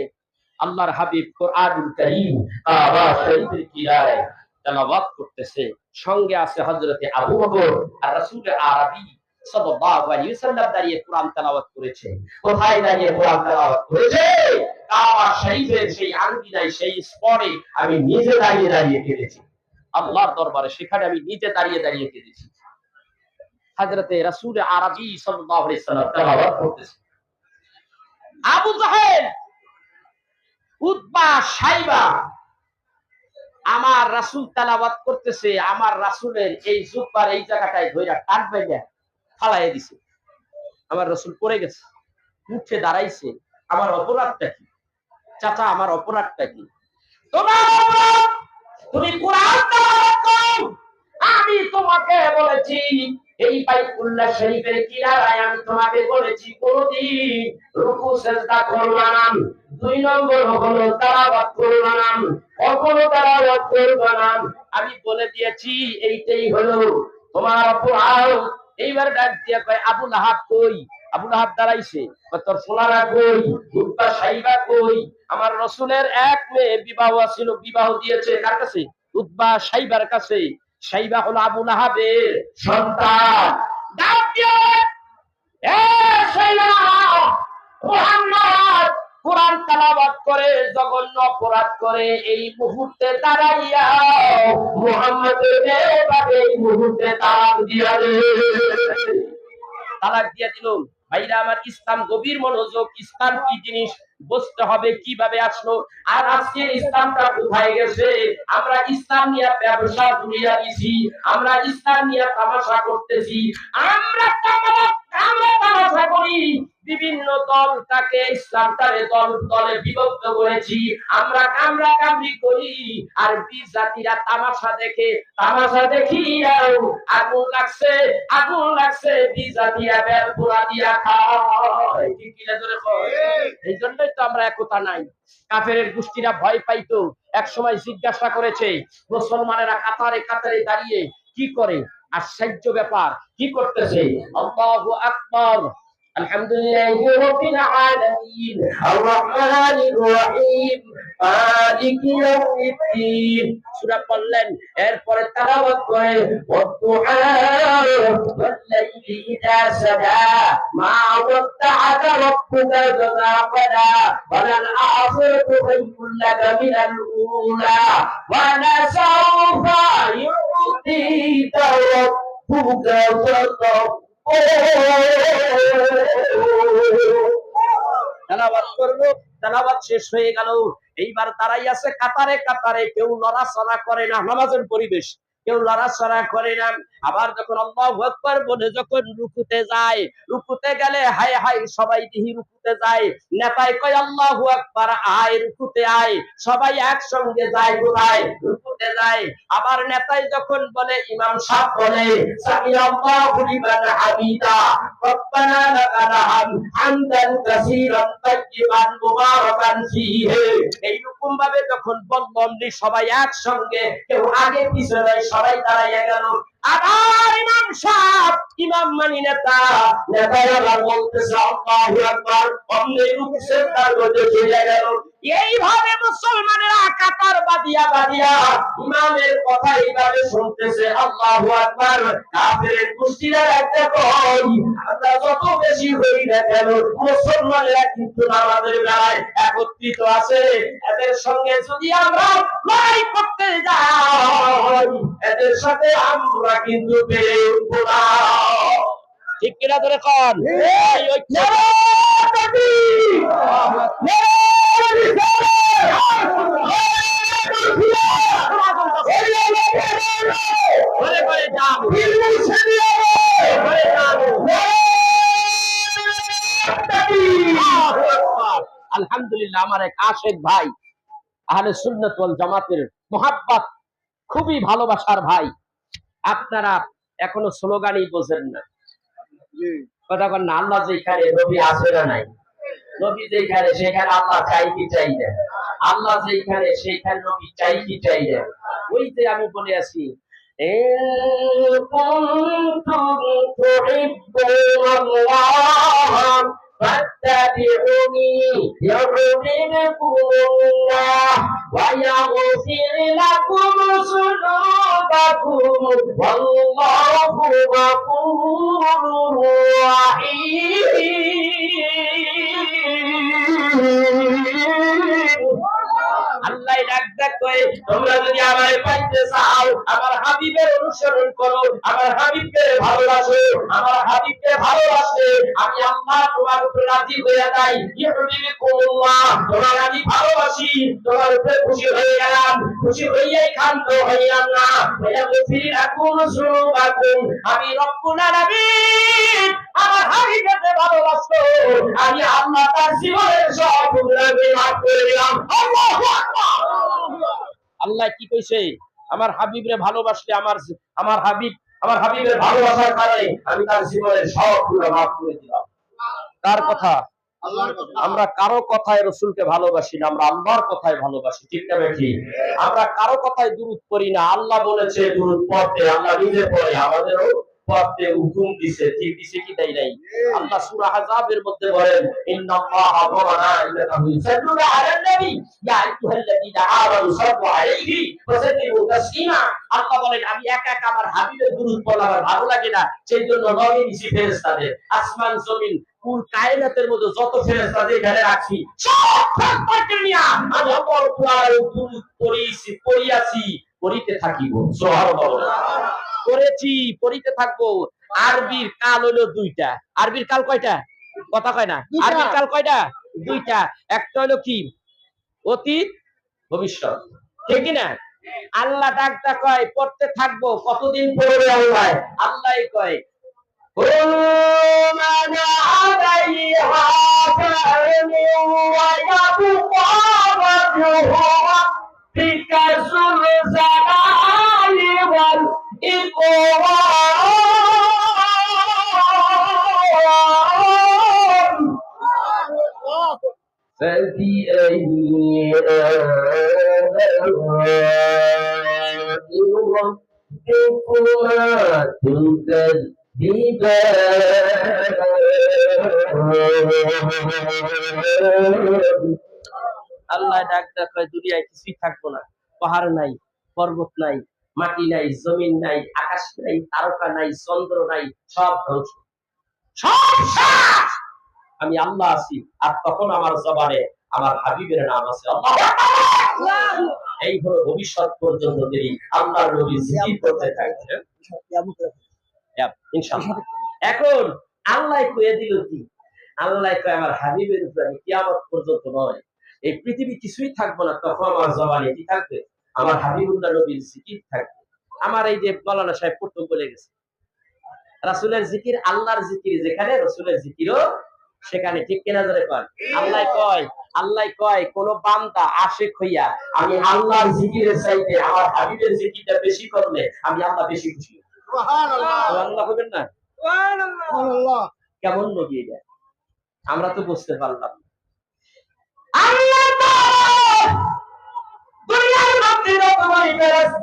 [SPEAKER 1] আল্লাহর হাবিব কোরআনুল কারীম কাবা শরীফের কিনারে তেলাওয়াত করতেছে, সঙ্গে আছে হযরতে আবু বকর আর রাসূল আরবী সাল্লাল্লাহু আলাইহি ওয়াসাল্লাম দাঁড়িয়ে কোরআন তেলাওয়াত করেছে। কোথায় দাঁড়িয়ে কোরআন তেলাওয়াত করেছে? কাবা শরীফের সেই আঙ্গিনায়, সেই স্পটে আমি নিজে দাঁড়িয়ে দাঁড়িয়ে কেঁদেছি আল্লাহর দরবারে, সেখানে আমি নিজে দাঁড়িয়ে দাঁড়িয়ে কেঁদেছি। হযরতে রাসূল আরবী সাল্লাল্লাহু আলাইহি ওয়াসাল্লাম তেলাওয়াত করতেছে। আবু জাহেল, উতবা, সাইবা আমার রাসূল তেলাওয়াত করতেছে, আমার রাসূলের এই জুব্বার এই জায়গাটায় ধইরা টান বাইয়া ফালাইয়া দিছে। আমার রাসূল পড়ে গেছে, উঠে দাঁড়াইছে। আমার অপরাধটা কি চাচা? আমার অপরাধটা কি? তোমার অপরাধ তুমি কোরআন তেলাওয়াত করো। আমি তোমাকে বলেছি এই বাইতুল্লাহ শরীফের কিনারায় আমি তোমাকে বলেছি কোনদিন রুকু সিজদা করবা না। 2 নম্বর হলো তেলাওয়াত করবা না, কখনো তেলাওয়াত করবা না। আমি বলে দিয়েছি এইটাই হলো তোমার অপরাধ। এইবার ডাক দিয়ে কয় আবু লাহাব কই? আবু লাহাব দাঁড়াইছে, তোর সোনারা কই, উতবা সাইবা কই? আমার রসুলের এক মেয়ে বিবাহ ছিল, বিবাহ দিয়েছে কার কাছে? উতবা সাইবার কাছে। সাইবা হলো আবু লাহাবের সন্তান। ডাক দিয়ে, এ সাইবা, মুহাম্মদ কোরআন তেলাওয়াত করে জঘন্য অপরাধ করে এই মুহূর্তে দাঁড়াইয়া মুহাম্মদের মেয়েটাকে এই মুহূর্তে তালাক দিয়া দে। তালাক দিয়ে দিল। ভাইরা আমার, ইসলাম গভীর মনোযোগ। ইসলাম কি জিনিস বুঝতে হবে, কিভাবে আসলো। আর আজকে ইসলামটা কোথায় গেছে? আমরা ইসলাম নিয়ে ব্যবসা দুনিয়া দিছি, আমরা ইসলাম নিয়ে তামাশা করতেছি, আমরা তামাশা করি। বিভিন্ন দলটাকে ইসলামটারে দলে বিভক্ত করেছি। আমরা কামরা কামড়ি করি, আর বিজাতিরা তামাশা দেখে, তামাশা দেখি আগুন লাগছে বিজাতিরা বেল পোড়া দিয়া খায়। ঠিক কিনা জোরে কয়? এই জন্যই তো আমরা একতা নাই। কাফেরের গোষ্ঠীরা ভয় পাইতো, এক সময় জিজ্ঞাসা করেছে মুসলমানেরা কাতারে কাতারে দাঁড়িয়ে কি করে। আশ্চর্য ব্যাপার, কি করতেছে? আল্লাহু আকবার, আলহামদুলিল্লাহি রাব্বিল আলামিন, আর রহমানির রহিম, মালিকি ইয়াউমিদ্দিন সূরা পড়লেন। এরপরে তেলাওয়াত করে ওয়াদুআ ওয়াল্লাইলি ইযা সাজা মা ওয়াদ্দাআকা রাব্বুকা ওয়া ক্বালা ওয়ালাল আখিরাতু খায়রুল লাকা মিনাল উলা ওয়া লা সাওফা ইউতিকা রাব্বুকা ফাতারদা। তেলাওয়াত করলো, তেলাওয়াত শেষ হয়ে গেল। এইবার দাঁড়াই আছে কাতারে কাতারে, কেউ লড়াচড়া করে না। নামাজের পরিবেশ, কেউ লড়াচড়া করে না। আবার যখন আল্লাহু আকবার বলে যখন রুকুতে যায়, রুকুতে গেলে হায় হায় সবাই দিহি রুকুতে যায়। নেতায় কয় আল্লাহু আকবার, আয় রুকুতে আয়। সবাই একসঙ্গে যায় কোথায়? রুকুতে যায়। আবার নেতায় যখন বলে, ইমাম সাহেব বলে সামি আল্লাহু লিমান হামিদা রব্বানা লাকাল হামদ হামদান কাসীরান তাইয়িবান মুবারাকান ফীহি, এইরকম ভাবে যখন বললাম সবাই একসঙ্গে, কেউ আগে পিছনে, সবাই দাঁড়াইয়া গেল। আবার ইমাম সাহেব, ইমাম মানি নেতা, নেতায় আবার বলতেছে আল্লাহু আকবার, অমনি রুকু সেজদার মধ্যে চলে গেল। এইভাবে মুসলমানেরা কাতার বাঁধিয়া বাঁধিয়া ইমামের কথা এইভাবে শুনতেছে আল্লাহু আকবার। কাফেরের গোষ্ঠীরা একটা কই, আমরা যত বেশি হই না কেন মুসলমানেরা কিন্তু আমাদের বেলায় একত্রিত আছে। এদের সঙ্গে যদি আমরা লড়াই করতে যাই, এদের সাথে আমরা কিন্তু পেরে উঠবো না। ঠিক কিনা ধরে কন? আলহামদুলিল্লাহ, আমার এক আশেক ভাই, আহলে সুন্নাত ওয়াল জামাতের মুহাব্বত, খুবই ভালোবাসার ভাই। আপনারা এখনো স্লোগানই বোঝেন না। কথা কন না, আল্লাহ যেখানে নবী আছে না নাই? নবী যেখানে সেখানে আল্লাহ চাই কি চাই না? আল্লাহ যেখানে সেখানে নবী চাই কি চাই না? ওই যে আমি বলে আছি, فاتبعوني يحببكم الله ويغفر لكم ذنوبكم والله غفور رحيم। আল্লাহ ডাক করে, তোমরা যদি আমারে পাইতে চাও, আমার হাবিবের অনুসরণ করো, আমার হাবিবকে ভালোবাসো, আমার হাবিবকে ভালোবাসলে আমি আল্লাহ তোমার উপরে রাজি হয়ে যাই। ইউহিব্বুকুমুল্লাহ, তোমার আমি ভালোবাসি, তোমার উপরে খুশি হয়ে গেলাম, খুশি হইয়াই ক্ষান্ত হইলাম না। ওয়ায়াগফির লাকুম যুনুবাকুম, আমি রব্বুল আলামিন আমার হাবিবকে ভালোবাসো, আমি আল্লাহ তার জীবনের সব গুনাহকে মাফ করে দিলাম। আল্লাহু আকবার। আল্লাহ কি কইছে? আমার হাবিবরে ভালোবাসলে আমার হাবিবের ভালোবাসার কারণে আমি তার জীবনের সব গুনাহ মাফ করে দিলাম। কার কথা? আমরা কারো কথায় রাসূলকে ভালোবাসি না, আমরা আল্লাহর কথায় ভালোবাসি। ঠিক না বেঠি? আমরা কারো কথায় দুরূদ পড়ি না। আল্লাহ বলেছে দুরূদ পড়তে, আমরা নিজে পড়ি, আমাদেরও পড়তে হুকুম দিছে, ঠিক দিছে কি তাই নাই? আল্লাহ সূরা আহজাবের মধ্যে বলেন ইন্নাল্লাহা ওয়া মালাইকাতাহু ইউসাল্লুনা আলান নবী ইয়া আইয়ুহাল্লাযীনা আমানু সাল্লু আলাইহি ওয়া সাল্লিমু তাসলিমা। আল্লাহ বলেন আমি একা একা আমার হাবিবের দুরূদ পড়া আমার ভালো লাগে না, সেইজন্য নবী নিছি ফেরেশতাদের, আসমান জমিন কুল কায়নাতের মধ্যে যত ফেরেশতাদের এখানে রাখছি সব ফেরেশতাকে নিয়ে আমি আল্লাহর কোরআনের দুরূদ পড়িয়াছি, পড়িতে থাকিব। সুবহানাল্লাহ। করেছি, পড়িতে থাকবো। আরবির কাল হলো দুইটা। আরবির কাল কয়টা? কথা কয় না। আরবির কাল কয়টা? দুইটা। একটা হলো কি? অতীত, ভবিষ্যৎ। ঠিক না? আল্লাহ ডাকটা কয় পড়তে থাকবো। কতদিন পড়বে আল্লাহ? আল্লাহই কয় মান আলাইহা ফান ওয়া ইয়াবকা ওয়াজহু রাব্বিকা যুল জালালি ওয়াল ইকরাম। فبأي آلاء ربكما تكذبان। আল্লাহ ডাক কয় দুনিয়ায় কিছুই থাকবো না, পাহাড় নাই, পর্বত নাই, মাটি নাই, জমিন নাই, আকাশ নাই, তারকা নাই, চন্দ্র নাই, সব ধ্বংস, সব শেষ। আমি আল্লাহ আছি, আর তখন আমার জবানে আমার হাবিবের নাম আছে। আল্লাহ। এই হলো ভবিষ্যৎ পর্যন্ত তিনি আল্লাহর নবী জিকির করতে থাকবেন ইনশাআল্লাহ। এখন আল্লাহ কয়ে দিল কি? আল্লাহ কয় আমার হাবিবের উপরে আমি কিয়ামত পর্যন্ত নয়, এই পৃথিবী কিছুই থাকবো না, তখন আমার জবানে কি থাকবে? আমার হাবিবুল্লাহ নবীর জিকির থাকবে। আমার এই যে মাওলানা সাহেব পড়তে বলে গেছে রাসূলের জিকির, আল্লাহর জিকির যেখানে, রাসূলের জিকিরও সেখানে। ঠিক কিনা ধরে কয়? আল্লাহ কয় কোন বান্দা আশিক হইয়া আমি আল্লাহর জিকিরের চাইতে আমার হাবিবের জিকিরটা বেশি করলে আমি আল্লাহ বেশি খুশি। সুবহানাল্লাহ। আল্লাহ হবেন না? সুবহানাল্লাহ। কেমন নবী এটা আমরা তো বুঝতে পারলাম। আল্লাহ দুনিয়ার মধ্যে তোমার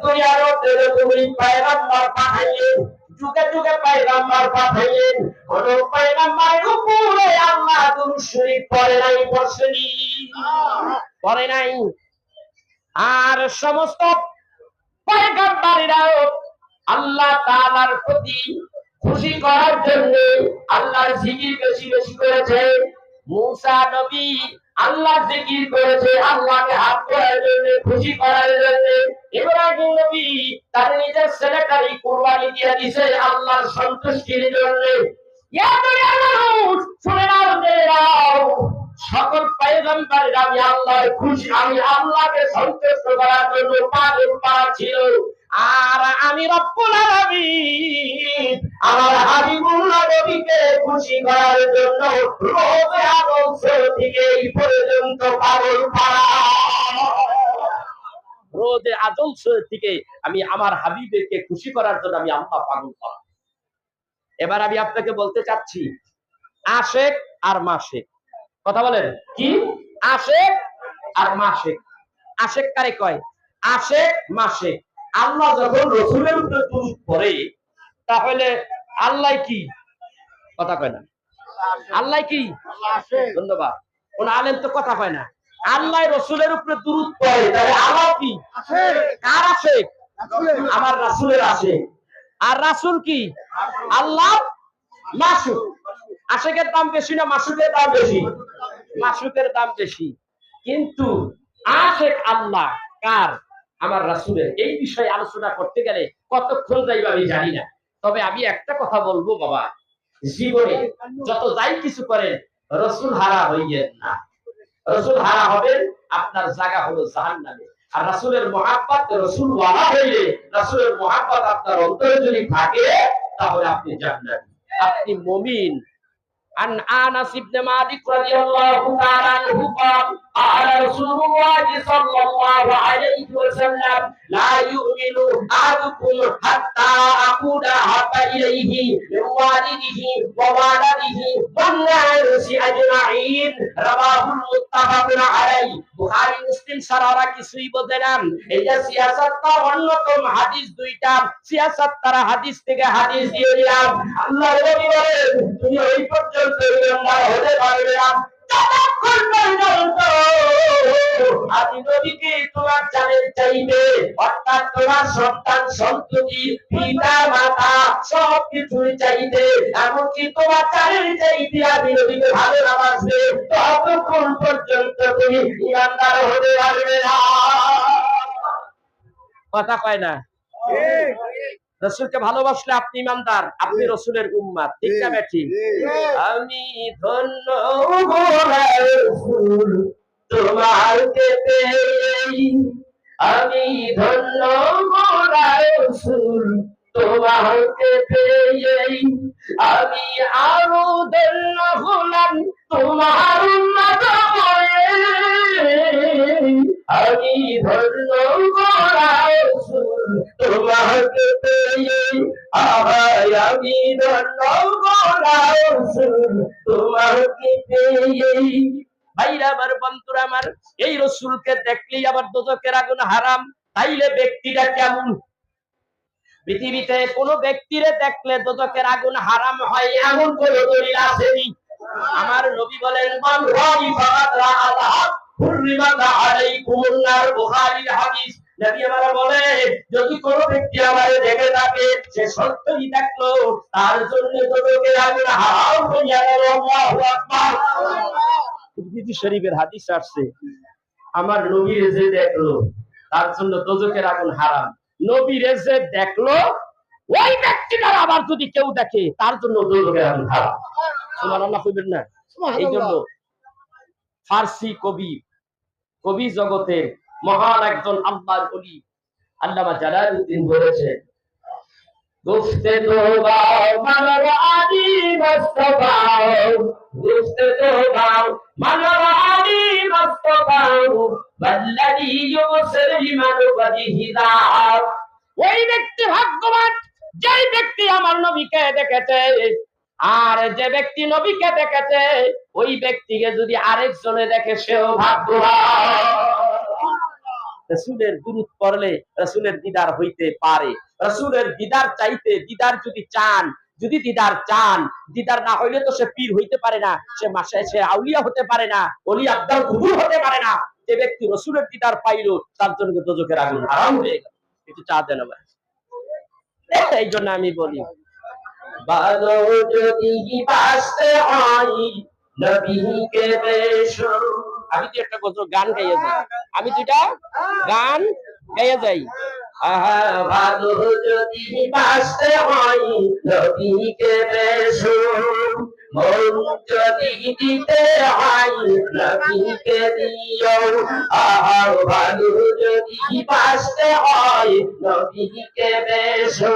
[SPEAKER 1] দুনিয়ার মধ্যে তুমি পয়গম্বর পাঠাইলেন, যুগে যুগে পয়গম্বর পাঠাইলেন, কোন পয়গম্বরের উপরে আল্লাহ দুরূদ শরীফ পড়ে নাই, পড়ে নাই। আর সমস্ত পয়গম্বরেরাও আল্লাহ তাআলার প্রতি খুশি করার জন্য আল্লাহর জিকির বেশি বেশি করেছে। মূসা নবী আল্লাহর জিকির করেছে আল্লাহকে হাত করার জন্য, খুশি করার জন্য। ইব্রাহিম নবী তার নিজের ছেলেটারই কুরবানি দিয়ে দিয়েছে আল্লাহর সন্তুষ্টির জন্য। ইয়া দুনিয়ার মানুষ শুনে নাও, জেনে নাও, সকল পয়গম্বরেরা আমি আল্লাহর খুশি, আমি আল্লাহকে সন্তুষ্ট করার জন্য পাগল পারা ছিল। আর আমি রব্বুল আলামিন আমার হাবিবুল্লাহ নবীকে খুশি করার জন্য রোজে আদর্শ থেকে এই পর্যন্ত পাগল পারা, রোজে আদর্শ থেকে আমি আমার হাবিবকে খুশি করার জন্য আমি আল্লাহ পাগল পারা। এবার আমি আপনাকে বলতে চাচ্ছি আশেক আর মাশেক। কথা বলেন কি? আশেক আর মাশেক। আশেক কারে কয়? আশেক মাশেক। আল্লাহ যখন রাসূলের উপরে দুরূদ পড়ে তাহলে আল্লাহ কি? কথা কয় না। আল্লাহ কি? ধন্যবাদ। কোন আলেম তো কথা কয় না। আল্লাহ রাসূলের উপরে দুরূদ পড়ে তাহলে আল্লাহ কি? কার আশেক? আমার রাসূলের আশেক। আর রাসূল কি? আল্লাহ মাসুক। আশেকের দাম বেশি না মাসুকের দাম বেশি? মাসুকের দাম বেশি। কিন্তু আশেক আল্লাহ কার? আমার রাসূলের। এই বিষয়ে আলোচনা করতে গেলে কতক্ষণ যাইবে আমি জানি না। তবে আমি একটা কথা বলবো বাবা, জীবনে যত যাই কিছু করেন রাসূল হারা হইয়েন না। রাসূল হারা হবেন আপনার জায়গা হলো জাহান্নামে। আর রাসূলের মহব্বত, রাসূল ওয়ালা হইলে, রাসূলের মহব্বত আপনার অন্তরে যদি থাকে তাহলে আপনি জান্নাতি, আপনি মুমিন। আন আনাস ইবনে মালিক রাদিয়াল্লাহু তাআলা আনহু قال رسول الله صلى الله عليه وسلم لا يؤمن أحدكم حتى أكون أحب إليه من والده وولده والناس أجمعين رواه متفق عليه বুখারী মুসলিম সারারা কিছুই বলতে নাম এই যে সিয়াসাতটা অন্যতম হাদিস দুইটা সিয়াসাত তারা হাদিস থেকে হাদিস দিয়ে দিলাম আল্লাহর নবী বলেন তুমি ওই পর্যন্ত ইমানদার হতে পারবে না যতক্ষণ পর্যন্ত আমি নবীকে তোমার জানের চাইবে অর্থাৎ তোমার সন্তান সন্ততি পিতা মাতা সব কিছুই চাইতে এমনকি তোমার জানের চাইতে আমি নবীকে ভালোবাসবে ততক্ষণ পর্যন্ত তুমি ইমানদার হতে পারবে না কথা কয় না রসুলকে ভালোবাসলে আপনি ইমানদার আপনি রসুলের উম্মত ঠিক না বেঠিক আমি ধন্য রসুল তোমাকে পেয়ে আমি ধন্য রসুল তোমাকে পেয়ে আমি আরো ধন্য হলাম তোমার উম্মত হয়ে আমি ধন্য রসুল তোমাকে পেয়ে আমি ধন্য রসুল তোমাকে পেয়ে ভাইরা আমার বন্ধুরা আমার এই রসুলকে দেখলেই আবার দোজখের আগুন হারাম তাইলে ব্যক্তিটা কেমন পৃথিবীতে কোন ব্যক্তিরে দেখলে দোজখের আগুন হারাম হয় এমন কোন দলিল আসেনি আমার নবী বলেন মান রাই ফাকাদ রাআ হুররিমাত আলাইকুমুন নার বুখারীর হাদিস নবী আমার বলে যদি কোন ব্যক্তি আমারে দেখে থাকে সে সত্যই দেখলো তার জন্য দোজখের আগুন হারাম হয়ে গেল আল্লাহু আকবার তিরমিজি শরীফের হাদিস আসছে আমার নবীরে যে দেখলো তার জন্য দোজখের আগুন হারাম নবীরে যে দেখলো ওই ব্যক্তিটার আবার যদি কেউ দেখে তার জন্য দোজখের আগুন হারাম সুবহানাল্লাহ কইবেন না এই জন্য ফারসি কবি জগতের মহান একজন আল্লাহর ওলি আল্লামা জালালউদ্দিন বলেছেন গুফতে তোবা মানর আদি মুস্তাফা গুফতে তোবা মানর আদি মুস্তাফা বল্লাদি ইউসলিমান ওয়াজহিদা ওই ব্যক্তি ভাগ্যবান যে ব্যক্তি আমার নবীকে দেখেছে আর যে ব্যক্তি নবীকে দেখেছে ওই ব্যক্তিকে যদি আরেকজনে দেখে সেও ভাগ্যবান রাসূলের দুরূদ পড়লে রাসূলের দিদার হইতে পারে রাসূলের দিদার চাইতে দিদার যদি দিদার চান দিদার না হইলে তো সে পীর হইতে পারে না সে আউলিয়া হতে পারে না ওলি আব্দাল কুবুর হতে পারে না যে ব্যক্তি রাসূলের দিদার পাইলো তার জন্য দোজখের আগুন হারাম হয়ে গেল একটু চা দেন ভাই এই জন্য আমি বলি ভালো যদি বাসতে হয় নবীকে বেশো আমি তো একটা গান গাইয়ে যাই আমি দুইটা গান গাইয়ে যাই ভালো যদি বাসতে হয় নবীকে বেশো মন যদি দিতে হয় নবীকে দিও ভালো যদি বাসতে হয় নবীকে বেশো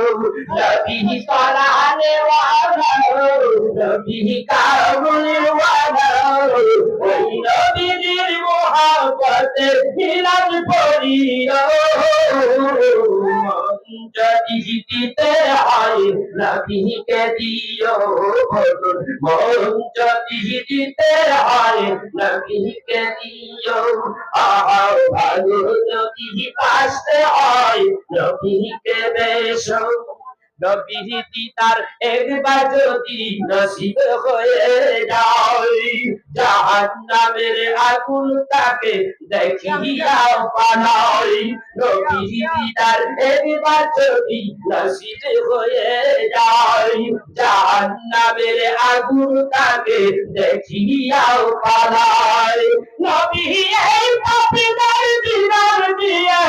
[SPEAKER 1] নবী পরানে ওয়ালা নবী কামলে ওয়ালা ওই নবীর মোহাব্বতে মিলাদ পড়িও যদি দিতে হয় নবীকে দিও মন যদি দিতে হয় নবীকে দিও ভালো যদি বাসতে হয় নবীকে বেশো নবীর দিদার একবার যদি নসিব হয়ে যায় জাহান্নামের আগুন তাকে দেখিয়া পালাই নবীর দিদার একবার যদি নসিব হয়ে যায় জাহান্নামের আগুন তাকে দেখিয়া পালাই নবী এই পাপীদের দিদার দিয়ে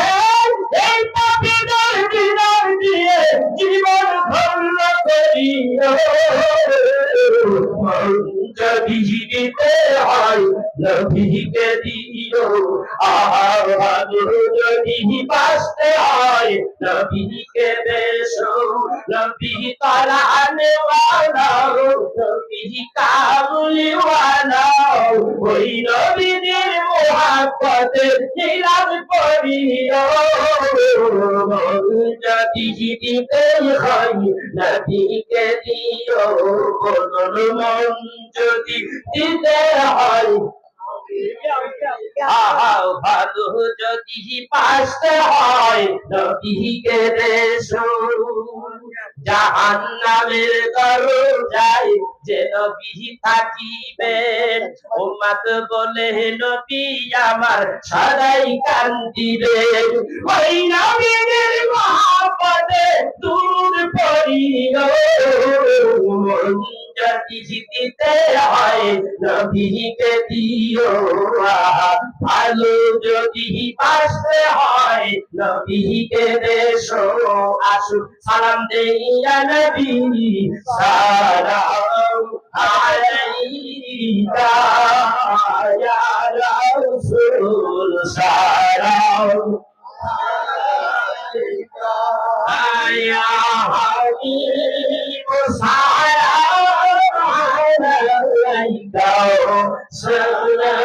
[SPEAKER 1] এই পাপীদের দিদার দিয়ে জীবন ধন্য করিও যদি দিতে হয় নবীকে দিও যদি বাঁচতে হয় নবীকে বেশো নবী তালানে ওয়ালা নবী কামলি ওয়ালা ওই নবীর করিও যদি দিতে হয় নবীকে দিও বদল মন যদি দিতে হয় ভালো যদি পাশে হয় নবীকে দেশো জাহান্নামের দরজায় যে নবী থাকিবেন উম্মত বলে নবী আমার সদাই কান্দিবেন ওই নবীর মহব্বতে দূর পড়িও যদি দিতে হয় নবীকে দিও ভালো যদি বাসতে হয় নবীকে দেশো আসু সালাম দেইয়া নবী সালাম আলাইকা ইয়া রাসূল সালাম আলাইকা ইয়া হাবিব সালাম আলাইকা সালাম